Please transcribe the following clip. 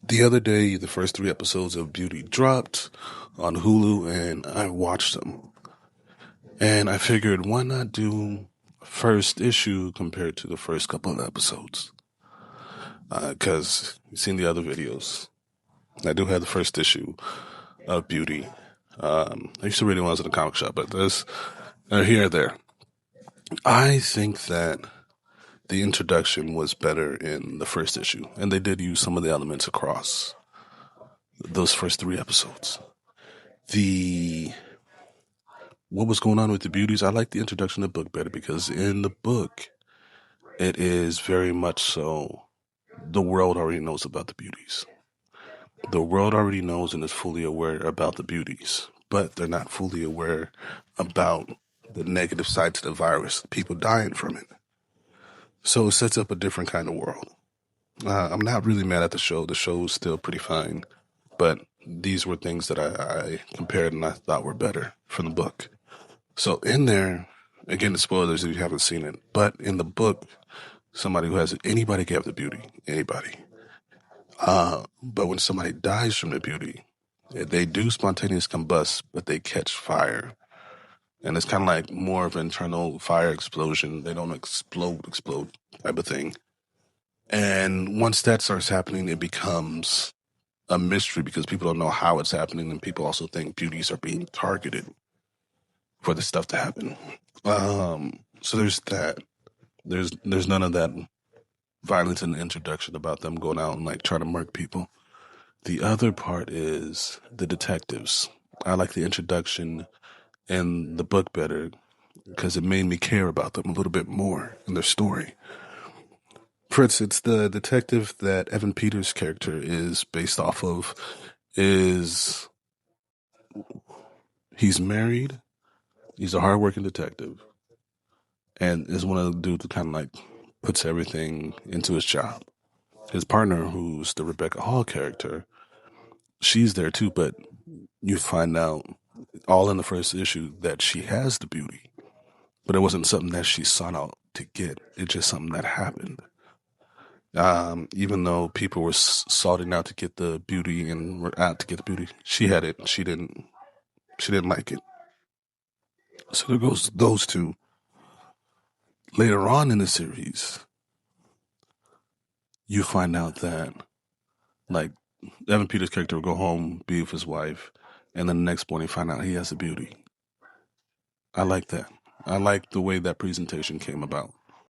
The other day, the first three episodes of Beauty dropped on Hulu, and I watched them. And I figured, why not do first issue compared to the first couple of episodes? Because you've seen the other videos. I do have the first issue of Beauty. I used to read it when I was in the comic shop, but there's here or there. I think that the introduction was better in the first issue, and they did use some of the elements across those first three episodes. The What was going on with the beauties? I like the introduction of the book better because in the book, it is very much so the world already knows about the beauties. The world already knows and is fully aware about the beauties, but they're not fully aware about the negative side to the virus, people dying from it. So it sets up a different kind of world. I'm not really mad at the show. The show is still pretty fine, but these were things that I compared and I thought were better from the book. So in there, again, the spoilers if you haven't seen it, but in the book, somebody who has it, anybody can have the beauty, anybody. But when somebody dies from the beauty, they do spontaneous combust, but they catch fire. And it's kind of like more of an internal fire explosion. They don't explode type of thing. And once that starts happening, it becomes a mystery because people don't know how it's happening, and people also think beauties are being targeted for the stuff to happen. So there's that. There's none of that violence in the introduction about them going out and like trying to murk people. The other part is the detectives. I like the introduction in the book better because it made me care about them a little bit more in their story. For instance, the detective that Evan Peters' character is based off of is he's married, he's a hardworking detective, and is one of the dudes that kind of like puts everything into his job. His partner, who's the Rebecca Hall character, she's there too, but you find out all in the first issue that she has the beauty, but it wasn't something that she sought out to get. It's just something that happened. Even though people were sorting out to get the beauty and were out to get the beauty, she had it. She didn't. She didn't like it. So there goes those two. Later on in the series, you find out that like Evan Peters' character will go home, be with his wife, and then the next morning find out he has a beauty. I like that. I like the way that presentation came about.